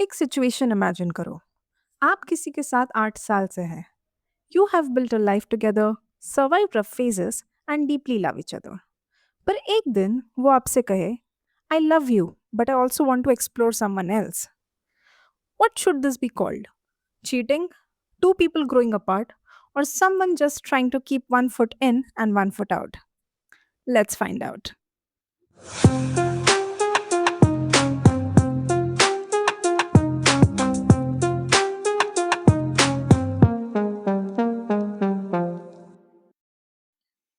एक situation imagine करो। आप किसी के साथ 8 साल से हैं। You have built a life together, survive rough phases and deeply love each other. पर एक दिन वो आपसे कहे, I love you but I also want to explore someone else. What should this be called? Cheating, two people growing apart, or someone just trying to keep one foot in and one foot out? Let's find out.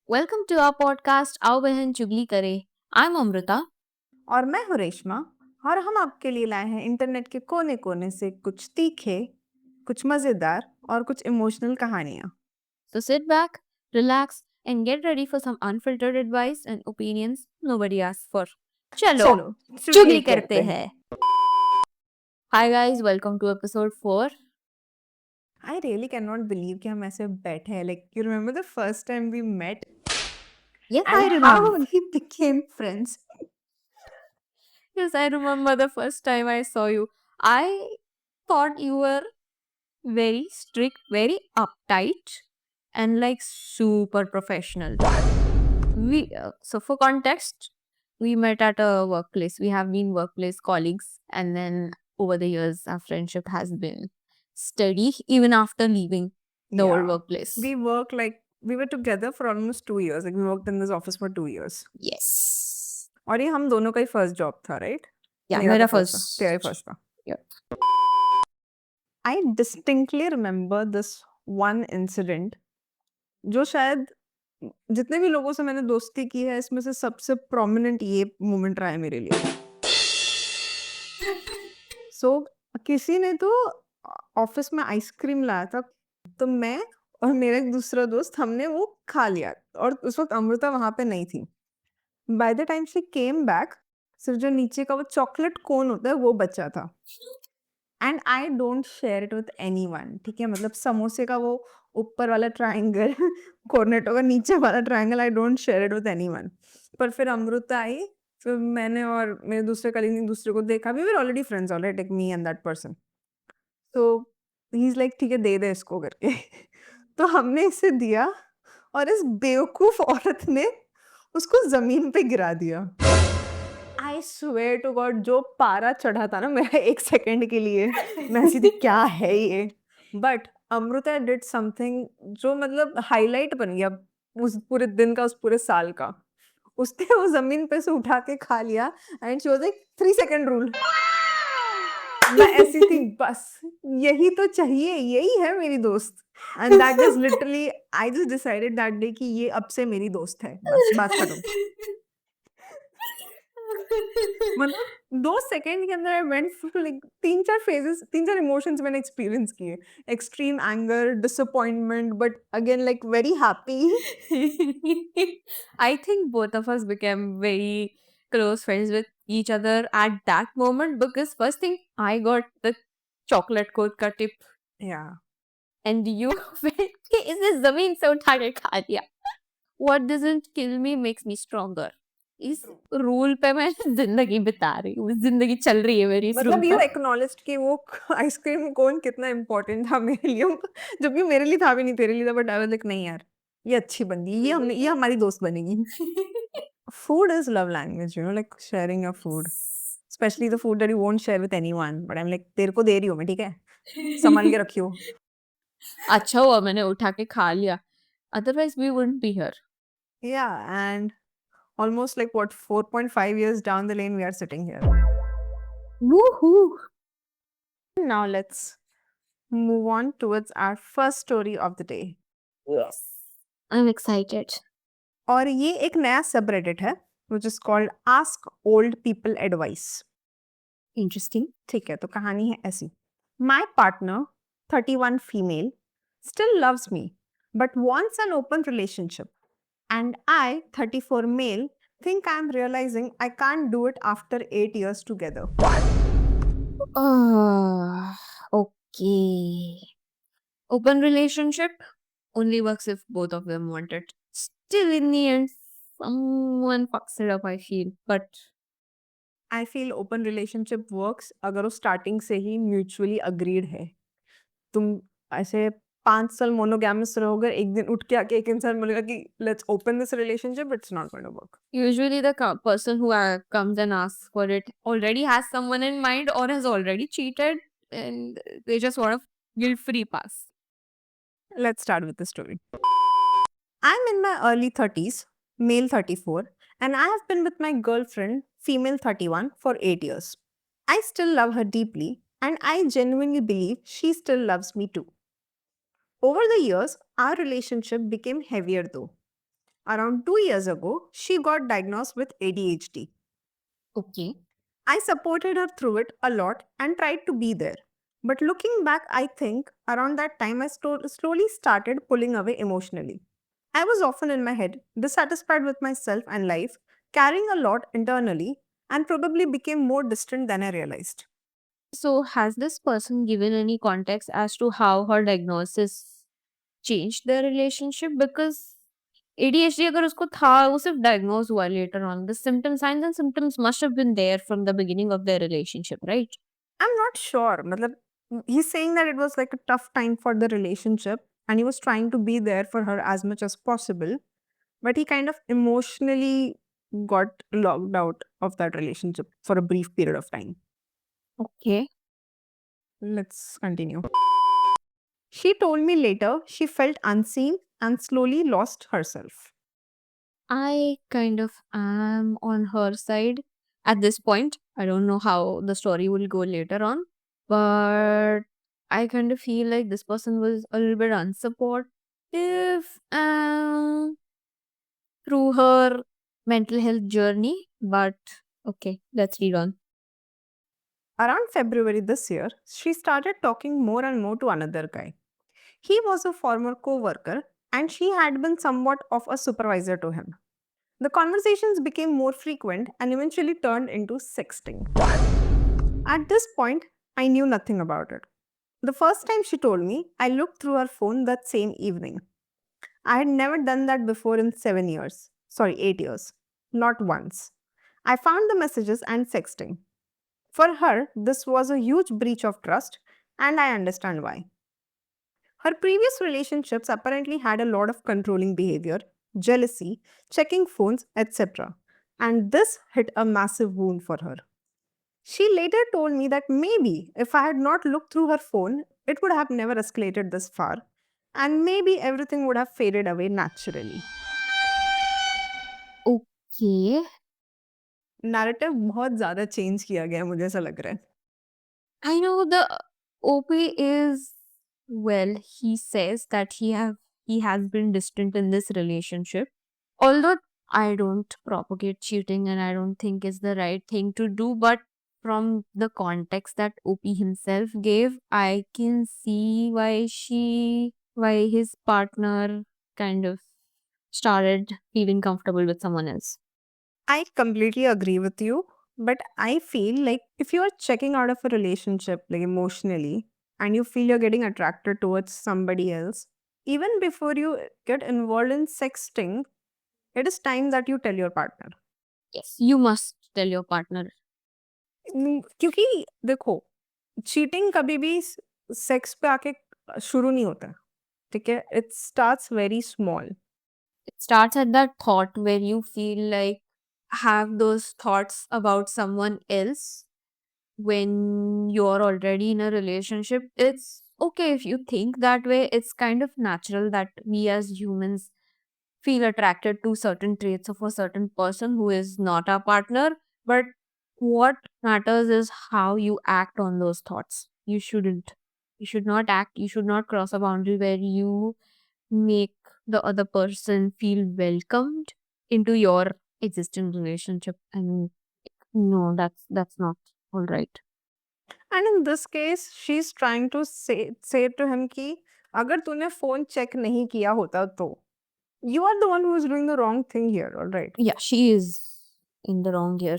Welcome to our podcast आओ बहन चुगली करे। I'm Amrita. और मैं हूँ रेशमा। और हम आपके लिए लाए हैं इंटरनेट के कोने कोने से कुछ तीखे, कुछ मजेदार और कुछ इमोशनल कहानियाँ। So sit back, relax and get ready for some unfiltered advice and opinions nobody asked for। चलो चलो चुगली करते हैं। Hi guys, welcome to episode 4। I really can not believe कि हम ऐसे बैठे हैं। Like you remember the first time we met Yes, I and how remember। we became friends. Yes, I remember the first time I saw you। I thought you were very strict, very uptight and like super professional। So for context, we met at a workplace. We have been workplace colleagues, and then over the years, our friendship has been steady even after leaving the old workplace. We were together for almost 2 years. Like we worked in this office for 2 years. Yes। और ये हम दोनों का ही first job था, right? Yeah, मेरा मेरा तो first था, तेरा ही first। फर्स्ट था। Yeah। I distinctly remember this one incident जो शायद जितने भी लोगों से मैंने दोस्ती की है इसमें से सबसे प्रोमिनेंट ये मोमेंट रहा है मेरे लिए। सो किसी ने तो ऑफिस में आइसक्रीम लाया था, तो मैं और मेरा एक दूसरा दोस्त हमने वो खा लिया और उस वक्त अमृता वहां पे नहीं थी। By the time she came back, सिर्फ जो नीचे का वो चॉकलेट कोन होता है वो बचा था। And I don't share it with anyone. ठीक है, मतलब समोसे का वो ऊपर वाला ट्रायंगल कॉर्नेटो का नीचे वाला triangle, I don't share it with anyone. पर फिर अमृता आई, फिर मैंने और मेरे दूसरे कलीग ने एक दूसरे को देखा। We were already friends already, like me and that person. तो ही इज लाइक ठीक है दे दे इसको करके। तो हमने इसे दिया और इस बेवकूफ औरत ने उसको जमीन पे गिरा दिया। आई स्वेयर टू गॉड, जो पारा चढ़ा था ना मेरा एक सेकंड के लिए, मैं ऐसी थी क्या है ये। बट अमृता डिड समथिंग जो मतलब हाईलाइट बन गया उस पूरे दिन का, उस पूरे साल का। उसने वो जमीन पे से उठा के खा लिया and she was like 3 second rule. मैं ऐसी थी बस यही तो चाहिए, यही है मेरी दोस्त। And that is literally, I just decided that day कि ये अब से मेरी दोस्त है, बस बात खत्म। मतलब 2 सेकंड के अंदर I went through like 3-4 phases, 3-4 emotions मैंने एक्सपीरियंस किए। Extreme anger, disappointment, but again like very happy. I think both of us became very close friends with each other at that moment because first thing I got the chocolate coat का tip या and you felt कि इसे जमीन से उठा के खा लिया। What doesn't kill me makes me stronger। इस रूल पे मैं जिंदगी बिता रही हूँ, जिंदगी चल रही है मेरी इस रूल मतलब यू पे। एक्नॉलेज्ड कि वो आइसक्रीम कोन कितना इम्पोर्टेंट था मेरे लिए, जबकि मेरे लिए था भी नहीं, तेरे लिए था। बट आई वाज लाइक नहीं यार, ये अच्छी बंदी, ये हमारी दोस्त बनेगी। Food is love language, like sharing your food, especially the food that you won't share with anyone. But I'm like, तेरे को दे रही हूँ मैं, ठीक है, संभाल के रखियो। अच्छा हुआ मैंने उठा के खा लिया, otherwise we wouldn't be here। Yeah, and almost like what, 4.5 years down the lane, we are sitting here. Woohoo! Now let's move on towards our first story of the day. Yes, I'm excited। और ये एक नया subreddit है which is called Ask Old People Advice. Interesting। ठीक है, तो कहानी है ऐसी। My partner, 31 female, still loves me but wants an open relationship. And I, 34 male, think I'm realizing I can't do it after 8 years together. Okay। Open relationship only works if both of them want it। Still in the end, someone fucks it up, I feel। But I feel open relationship works अगर वो starting से ही mutually agreed है। तुम ऐसे 5 साल monogamous रहोगे, एक दिन उठ के आके एक इंसान बोलेगा कि let's open this relationship, it's not going to work. Usually, the person who comes and asks for it already has someone in mind or has already cheated, and they just want a guilt-free pass. Let's start with the story. I'm in my early 30s, male 34, and I have been with my girlfriend, female 31, for 8 years. I still love her deeply, and I genuinely believe she still loves me too. Over the years, our relationship became heavier though. Around 2 years ago, she got diagnosed with ADHD. Okay. I supported her through it a lot and tried to be there. But looking back, I think around that time I slowly started pulling away emotionally. I was often in my head, dissatisfied with myself and life, carrying a lot internally, and probably became more distant than I realized. So, has this person given any context as to how her diagnosis changed their relationship? Because ADHD अगर उसको था वो सिर्फ diagnose हुआ later on. The symptoms, signs and symptoms must have been there from the beginning of their relationship, right? I'm not sure. Matlab, he's saying that it was like a tough time for the relationship and he was trying to be there for her as much as possible. But he kind of emotionally got locked out of that relationship for a brief period of time. Okay. Let's continue. She told me later she felt unseen and slowly lost herself. I kind of am on her side at this point. I don't know how the story will go later on, but I kind of feel like this person was a little bit unsupportive through her mental health journey. But okay, let's read on. Around February this year, she started talking more and more to another guy. He was a former co worker and she had been somewhat of a supervisor to him. The conversations became more frequent and eventually turned into sexting. At this point, I knew nothing about it. The first time she told me, I looked through her phone that same evening. I had never done that before in 7 years. Sorry, 8 years. Not once. I found the messages and sexting. For her, this was a huge breach of trust, and I understand why. Her previous relationships apparently had a lot of controlling behavior, jealousy, checking phones, etc. And this hit a massive wound for her. She later told me that maybe if I had not looked through her phone, it would have never escalated this far, and maybe everything would have faded away naturally. Okay. Narrative बहुत ज़्यादा change किया गया है, मुझे ऐसा लग रहा है. I know the OP is well, he says that he has been distant in this relationship. Although I don't propagate cheating and I don't think is the right thing to do, but from the context that OP himself gave, I can see why his partner kind of started feeling comfortable with someone else. I completely agree with you, but I feel like if you are checking out of a relationship, like emotionally, and you feel you're getting attracted towards somebody else, even before you get involved in sexting, it is time that you tell your partner. Yes, you must tell your partner. क्योंकि देखो, cheating कभी भी sex पे आके शुरू नहीं होता है, ठीक है? It starts very small. It starts at that thought where you feel like have those thoughts about someone else when you're already in a relationship. It's okay if you think that way. It's kind of natural that we as humans feel attracted to certain traits of a certain person who is not our partner. But what matters is how you act on those thoughts. You shouldn't. You should not act. You should not cross a boundary where you make the other person feel welcomed into your existing relationship. And no, that's not all right. And in this case she is trying to say to him कि अगर तूने phone check नहीं किया होता तो you are the one who is doing the wrong thing here. Alright, Yeah, she is in the wrong here.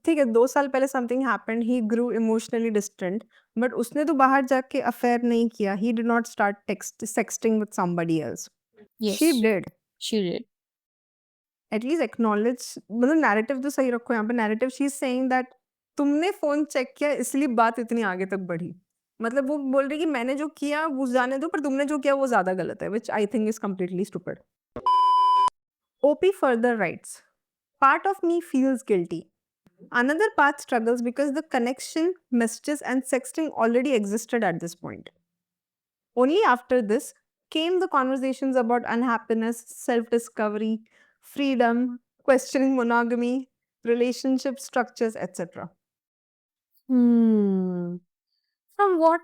ठीक है, 2 साल पहले something happened, he grew emotionally distant, but उसने तो बाहर जाके अफेयर नहीं किया. He did not start text sexting with somebody else. She Yes, did. she did. at least acknowledge, मतलब narrative तो सही रखो यहाँ पे। narrative she is saying that तुमने फोन चेक किया इसलिए बात इतनी आगे तक बढ़ी। मतलब वो बोल रही कि मैंने जो किया वो जाने दो, पर तुमने जो किया वो ज्यादा गलत है, which I think is completely stupid. OP further writes, part of me feels guilty. Another part struggles because the connection, messages, and sexting already existed at this point. Only after this came the conversations about unhappiness, self discovery, freedom, questioning monogamy, relationship structures, etc. From what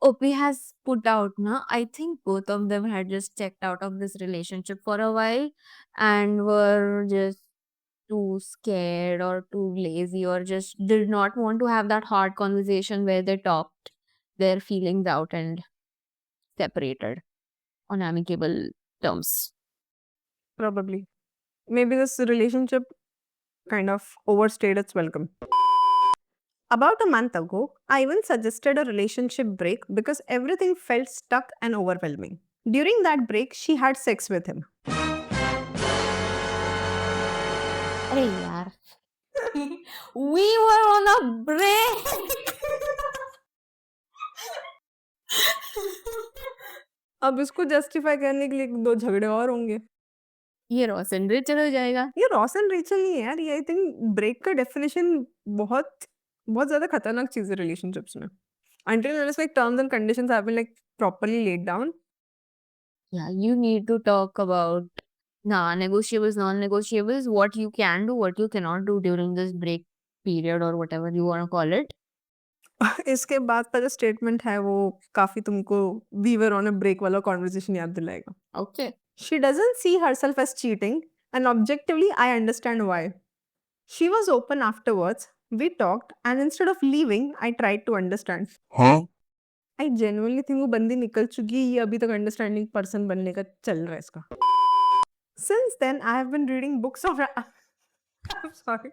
OP has put out, I think both of them had just checked out of this relationship for a while and were just too scared or too lazy or just did not want to have that hard conversation where they talked their feelings out and separated on amicable terms. Probably. Maybe this relationship kind of overstayed its welcome. About a month ago, I even suggested a relationship break because everything felt stuck and overwhelming. During that break, she had sex with him. अरे यार we were on a break. अब इसको justify करने के लिए 2 झगड़े और होंगे। ये रॉस एंड रिचल हो जाएगा। ये रॉस एंड रेचल नहीं है यार, ये आई थिंक ब्रेक का डेफिनेशन बहुत बहुत ज़्यादा खतरनाक चीज़ है रिलेशनशिप्स में। Until unless like terms and conditions have been like properly laid down. Yeah, you need to talk about negotiables, non-negotiables, what you can do, what you cannot do during this break period or whatever you want to call it. इसके बाद का जो statement है वो काफ़ी तुमको we were on a break वाला conversation याद दिलाएगा। Okay. She doesn't see herself as cheating, and objectively, I understand why. She was open afterwards. We talked, and instead of leaving, I tried to understand. I genuinely think वो बंदी निकल चुकी है, ये अभी तक अंडरस्टैंडिंग पर्सन बनने का चल रहा है इसका। Since then, I have been reading books of. I'm sorry.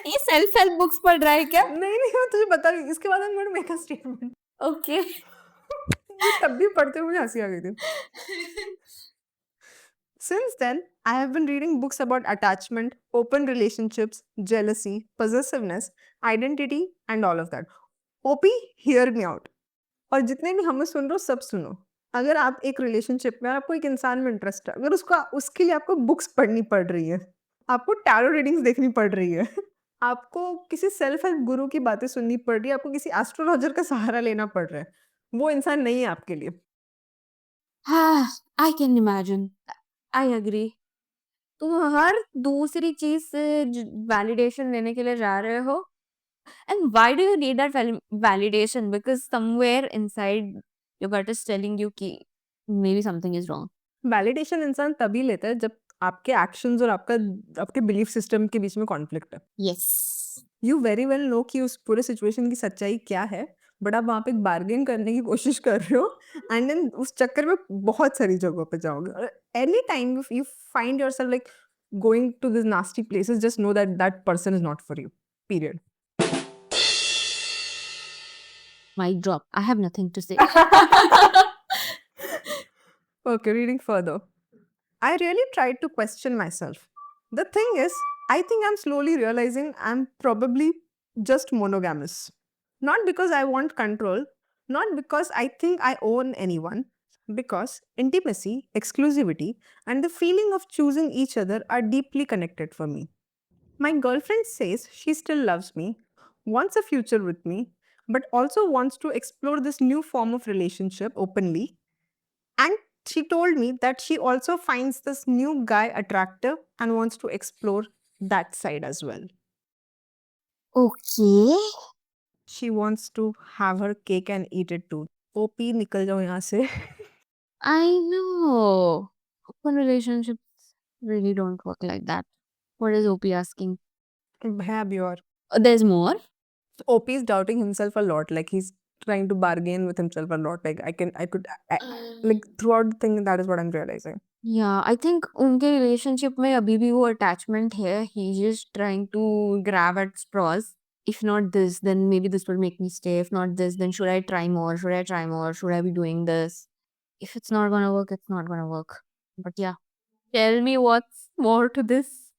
ये सेल्फ हेल्प बुक्स पढ़ रहा है क्या? नहीं नहीं, मैं तुझे बता रही हूँ। इसके बाद I'm going to make a statement. Okay. ये तब भी पढ़ते हुए मुझे हंसी आ गई थी। Since then, I have been reading books about attachment, open relationships, jealousy, possessiveness, identity, and all of that. OP, hear me out. और जितने भी हमें सुन रहे हो सब सुनो। अगर आप एक रिलेशनशिप में, आपको एक इंसान में इंटरेस्ट है, अगर उसके लिए आपको बुक्स पढ़नी पड़ रही है, आपको टैरो रीडिंग्स देखनी पड़ रही है, आपको किसी सेल्फ हेल्प गुरु की बातें सुननी पड़ रही है, आपको किसी एस्ट्रोलॉजर का सहारा लेना पड़ रहा है, वो इंसान नहीं है आपके लिए। I can imagine. I agree. तुम हर दूसरी चीज से वैलिडेशन लेने के लिए जा रहे हो and why do you need that validation? Because somewhere inside your gut is telling you कि maybe something is wrong. Validation इंसान तभी लेता है जब आपके एक्शंस और आपके बिलीफ सिस्टम के बीच में कॉन्फ्लिक्ट है। Yes. You very well know कि उस पूरे सिचुएशन की सच्चाई क्या है, बट आप वहाँ पे बार्गेन करने की कोशिश कर रहे हो, एंड देन उस चक्कर में बहुत सारी जगहों पे जाओगे। Any time you find yourself like going to this nasty places, just know that that person is not for you, period. Mic drop. I have nothing to say. Okay, reading further. I really tried to question myself. The thing is, I think I'm slowly realizing I'm probably just monogamous. Not because I want control, not because I think I own anyone, because intimacy, exclusivity, and the feeling of choosing each other are deeply connected for me. My girlfriend says she still loves me, wants a future with me, but also wants to explore this new form of relationship openly. And she told me that she also finds this new guy attractive and wants to explore that side as well. Okay. She wants to have her cake and eat it too. OP निकल जाओ यहाँ से। I know. Open relationships really don't work like that. What is OP asking? भैया अभी और। There's more? OP is doubting himself a lot. Like he's trying to bargain with himself a lot. Like like throughout the thing, that is what I'm realizing. Yeah, I think उनके relationship में अभी भी वो attachment है. He's just trying to grab at straws. If not this, then maybe this will make me stay. If not this, then should I try more? Should I try more? Should I be doing this? If it's not gonna work, it's not gonna work. But yeah, tell me what's more to this.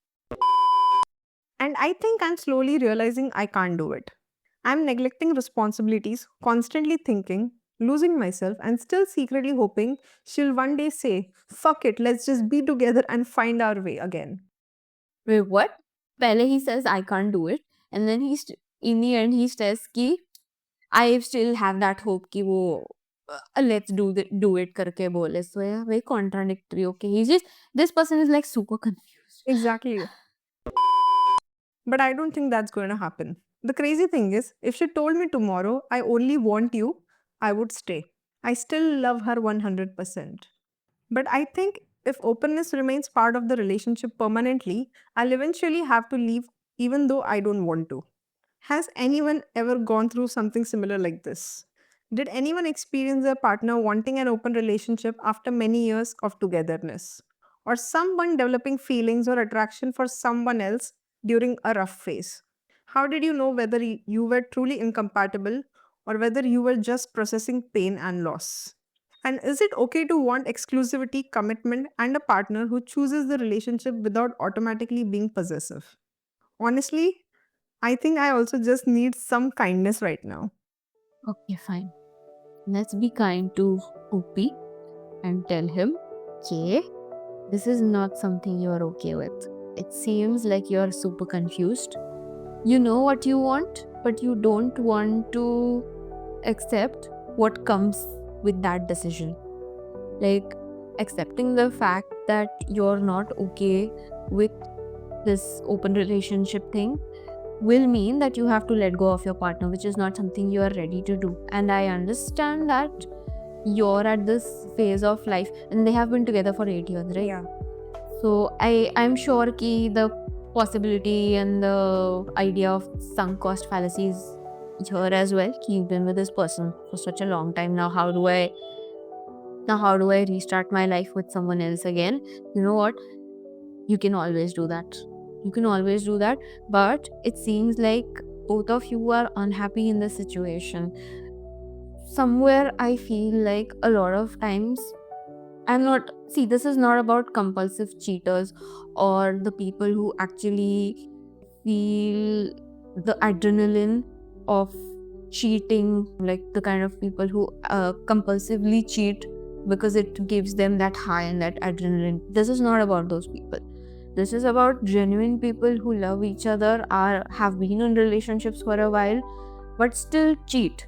And I think I'm slowly realizing I can't do it. I'm neglecting responsibilities, constantly thinking, losing myself, and still secretly hoping she'll one day say, fuck it, let's just be together and find our way again. Wait, what? Pehle he says I can't do it, and then in the end he says ki I still have that hope कि वो let's do it करके बोले. So yeah, very contradictory. Okay, he's just this person is like super confused. Exactly. But I don't think that's going to happen. The crazy thing is, if she told me tomorrow, I only want you, I would stay. I still love her 100%. But I think if openness remains part of the relationship permanently, I'll eventually have to leave even though I don't want to. Has anyone ever gone through something similar like this? Did anyone experience their partner wanting an open relationship after many years of togetherness? Or someone developing feelings or attraction for someone else during a rough phase? How did you know whether you were truly incompatible or whether you were just processing pain and loss? And is it okay to want exclusivity, commitment, and a partner who chooses the relationship without automatically being possessive? Honestly, I think I also just need some kindness right now. Okay, fine. Let's be kind to Upi and tell him, okay, this is not something you are okay with. It seems like you are super confused. You know what you want, but you don't want to accept what comes with that decision. Like accepting the fact that you're not okay with this open relationship thing will mean that you have to let go of your partner, which is not something you are ready to do. And I understand that you're at this phase of life and they have been together for 8 years, right? Yeah. So I'm sure ki the possibility and the idea of sunk cost fallacy is here as well. Ki you've been with this person for such a long time now. How do I restart my life with someone else again? You know what? You can always do that. You can always do that. But it seems like both of you are unhappy in this situation. Somewhere I feel like a lot of times I'm not, see, this is not about compulsive cheaters or the people who actually feel the adrenaline of cheating, like the kind of people who compulsively cheat because it gives them that high and that adrenaline. This is not about those people. This is about genuine people who love each other, have been in relationships for a while, but still cheat.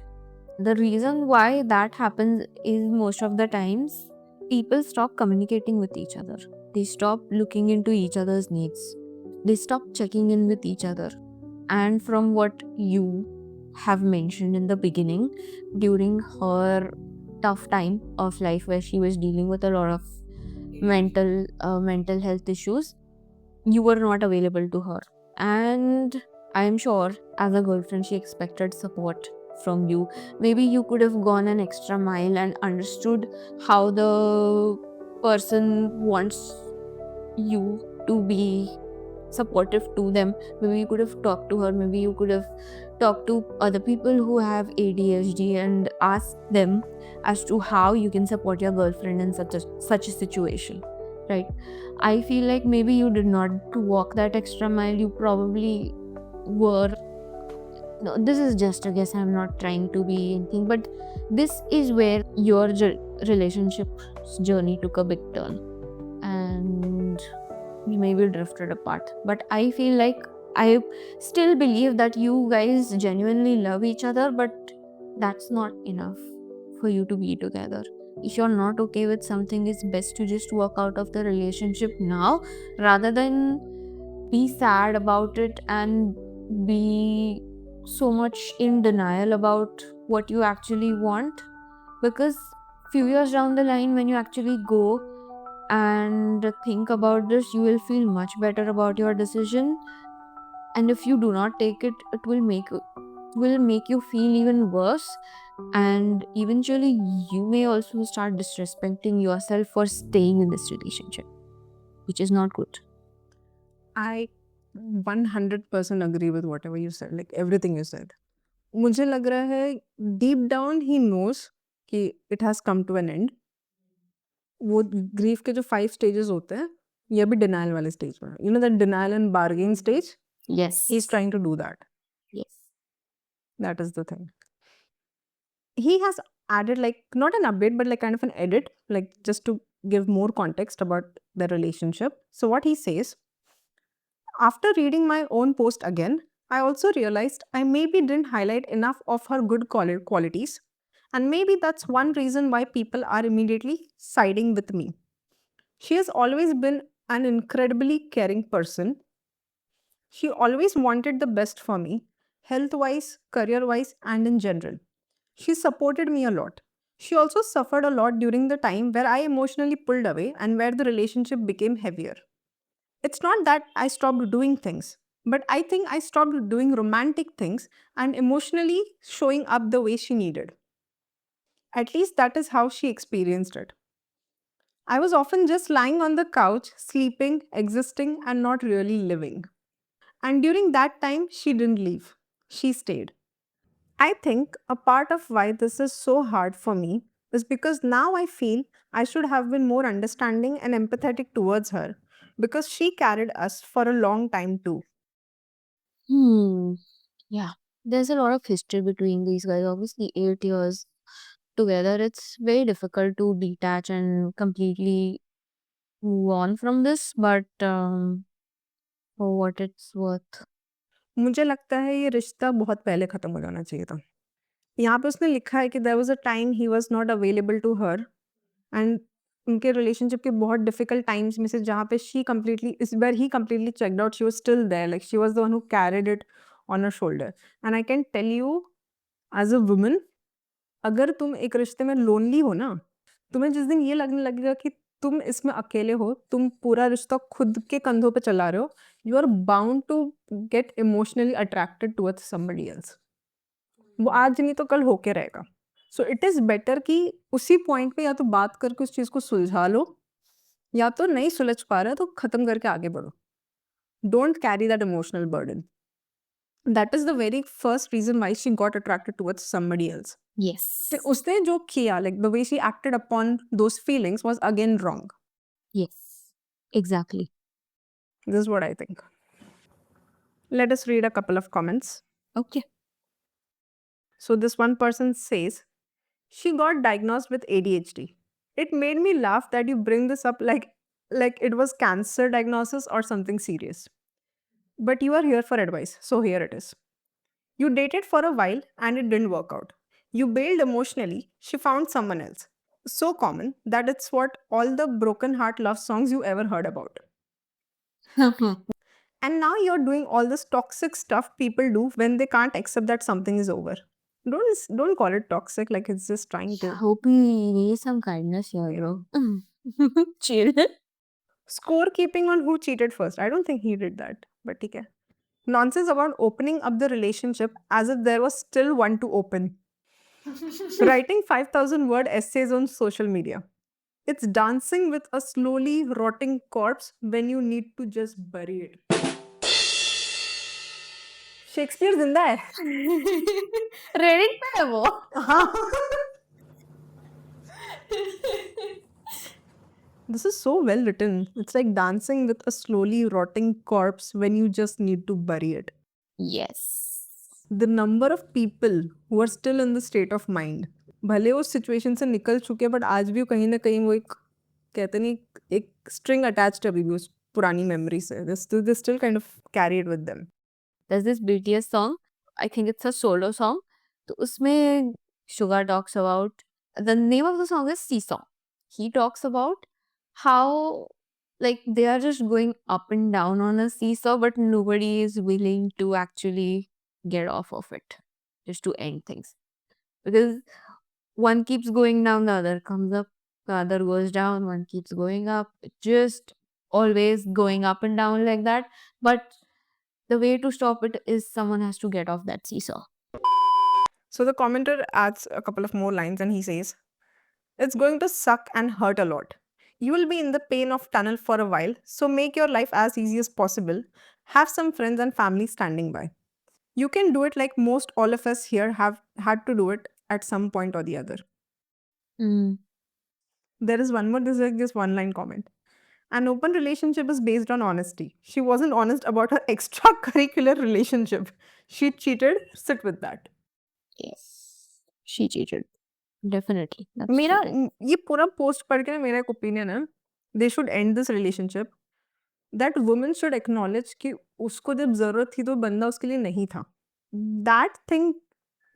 The reason why that happens is most of the times people stop communicating with each other. They stop looking into each other's needs. They stop checking in with each other. And from what you have mentioned in the beginning, during her tough time of life where she was dealing with a lot of mental health issues, you were not available to her. And I'm sure as a girlfriend, she expected support from you. Maybe you could have gone an extra mile and understood how the person wants you to be supportive to them. Maybe you could have talked to her. Maybe you could have talked to other people who have ADHD and asked them as to how you can support your girlfriend in such a situation, right? I feel like maybe you did not walk that extra mile. You probably were. No, this is just a guess. I'm not trying to be anything, but this is where your relationship's journey took a big turn, and we maybe drifted apart. But I feel like I still believe that you guys genuinely love each other, but that's not enough for you to be together. If you're not okay with something, it's best to just walk out of the relationship now rather than be sad about it and be so much in denial about what you actually want. Because few years down the line, when you actually go and think about this, you will feel much better about your decision. And if you do not take it, it will make you feel even worse, and eventually you may also start disrespecting yourself for staying in this relationship, which is not good. I 100% agree with whatever you said, like everything you said. मुझे लग रहा है deep down he knows कि it has come to an end. वो grief के जो 5 stages होते हैं, ये अभी डिनायल वाले स्टेज में है। You know that denial and bargaining stage? Yes. He is trying to do that. Yes. That is the thing. He has added like not an update but like kind of an edit, like just to give more context about their relationship. So what he says, after reading my own post again, I also realized I maybe didn't highlight enough of her good qualities, and maybe that's one reason why people are immediately siding with me. She has always been an incredibly caring person. She always wanted the best for me, health wise, career wise, and in general. She supported me a lot. She also suffered a lot during the time where I emotionally pulled away and where the relationship became heavier. It's not that I stopped doing things, but I think I stopped doing romantic things and emotionally showing up the way she needed. At least that is how she experienced it. I was often just lying on the couch, sleeping, existing, and not really living. And during that time, she didn't leave. She stayed. I think a part of why this is so hard for me is because now I feel I should have been more understanding and empathetic towards her because she carried us for a long time too. Hmm. Yeah. There's a lot of history between these guys. Obviously, 8 years together. It's very difficult to detach and completely move on from this. But for what it's worth. मुझे लगता है ये रिश्ता बहुत पहले खत्म हो जाना चाहिए था। यहाँ पे उसने लिखा है कि there was a time he was not available to her and उनके रिलेशनशिप के बहुत डिफिकल्ट टाइम्स में से जहाँ पे शी कंप्लीटली इस बार ही completely checked out she was still there like she was the one who carried it on her shoulder and I can tell you as a woman अगर तुम एक रिश्ते में लोनली हो ना, तुम्हें जिस दिन ये लगने लगेगा कि तुम इसमें अकेले हो, तुम पूरा रिश्ता खुद के कंधों पे चला रहे हो, you are bound to get emotionally attracted towards somebody else. वो आज नहीं तो कल होके रहेगा। सो इट इज़ बेटर कि उसी पॉइंट पे या तो बात करके उस चीज़ को सुलझा लो, या तो नहीं सुलझ पा रहे हो तो खत्म करके आगे बढ़ो। Don't carry that emotional burden. That is the very first reason why she got attracted towards somebody else. Yes. फिर उसने जो किया like the way she acted upon those feelings was again wrong. Yes. Exactly. This is what I think. Let us read a couple of comments. Okay. So this one person says, she got diagnosed with ADHD. It made me laugh that you bring this up like it was cancer diagnosis or something serious. But you are here for advice, so here it is. You dated for a while and it didn't work out. You bailed emotionally, she found someone else. So common that it's what all the broken heart love songs you ever heard about. And now you're doing all this toxic stuff people do when they can't accept that something is over. Don't call it toxic, like it's just trying to Hope we need some kindness here, bro. Chill. score keeping on who cheated first. I don't think he did that, but okay. Nonsense about opening up the relationship as if there was still one to open. Writing 5,000 word essays on social media. It's dancing with a slowly rotting corpse when you need to just bury it. Shakespeare जिंदा है। Reddit पे है वो। हाँ। This is so well written. It's like dancing with a slowly rotting corpse when you just need to bury it. Yes. The number of people who are still in the state of mind, भले उस situation से निकल चुके but आज भी कहीं ना कहीं वो एक कहते नहीं एक स्ट्रिंग अटैच्ड अभी भी उस पुरानी मेमोरी से they still kind of carry it with them. There's this BTS song. I think it's a solo song. तो उसमें Sugar talks about the name of the song is Seesaw. He talks about how like they are just going up and down on a seesaw, but nobody is willing to actually get off of it, just to end things. Because one keeps going down, the other comes up, the other goes down, one keeps going up. It just always going up and down like that. But the way to stop it is someone has to get off that seesaw. So the commenter adds a couple of more lines and he says, it's going to suck and hurt a lot. You will be in the pain of tunnel for a while, so make your life as easy as possible. Have some friends and family standing by. You can do it like most all of us here have had to do it at some point or the other. Mm. There is one more, this is like this one line comment. An open relationship is based on honesty. She wasn't honest about her extracurricular relationship. She cheated. Sit with that. Yes. She cheated. Definitely. That's मेरा cheating. ये पूरा post पढ़ के ना मेरा एक opinion है, they should and this relationship, that woman should acknowledge कि उसको जब ज़रूरत थी तो बंदा उसके लिए नहीं था। दैट थिंग,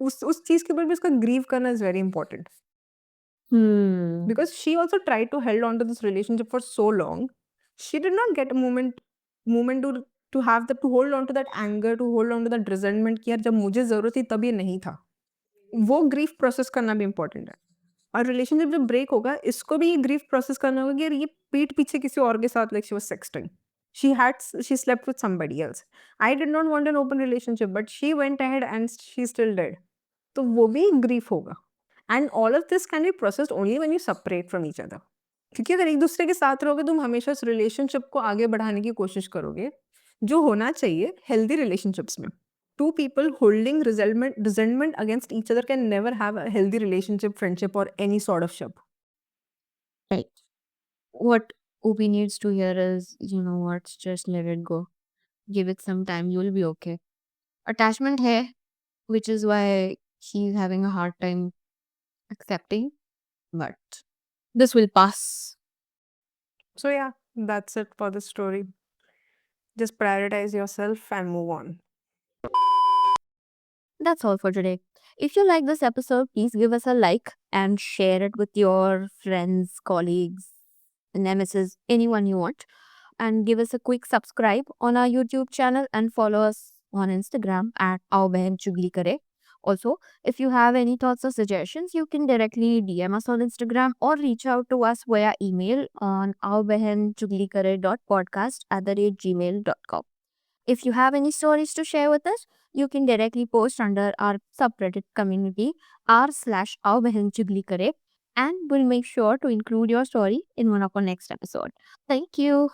उस चीज़ के ऊपर भी उसका ग्रीव करना is very important. Hmm. Because she also tried to hold on to this relationship for so long. She did not get a moment to have the, to hold on to that anger, to hold on to that resentment कि यार जब मुझे ज़रूरत थी तब ये नहीं था। वो ग्रीफ प्रोसेस करना भी इम्पोर्टेंट है। और रिलेशनशिप जब ब्रेक होगा, इसको भी ये ग्रीफ प्रोसेस करना होगा कि यार ये पीठ पीछे किसी और के साथ like she was sexting. She slept with somebody else. I did not want an open relationship, but she went ahead and she still did. तो वो भी ग्रीफ होगा। And all of this can be processed only when you separate from each other. क्योंकि अगर एक दूसरे के साथ रहोगे, तुम हमेशा उस रिलेशनशिप को आगे बढ़ाने की कोशिश करोगे, जो होना चाहिए हेल्दी रिलेशनशिप्स में। Two people holding resentment against each other can never have a healthy relationship, friendship, or any sort of ship. Right. What OP needs to hear is, you know what, just let it go. Give it some time, you'll be okay. Attachment hai, which is why he's having a hard time accepting, but this will pass. So yeah, that's it for the story. Just prioritize yourself and move on. That's all for today. If you like this episode, please give us a like and share it with your friends, colleagues, nemesis, anyone you want. And give us a quick subscribe on our YouTube channel and follow us on Instagram at Aao Behan Chugli Kare. Also, if you have any thoughts or suggestions, you can directly DM us on Instagram or reach out to us via email on aobehanchuglikare.podcast@gmail.com. If you have any stories to share with us, you can directly post under our subreddit community r/aobehanchuglikare, and we'll make sure to include your story in one of our next episode. Thank you.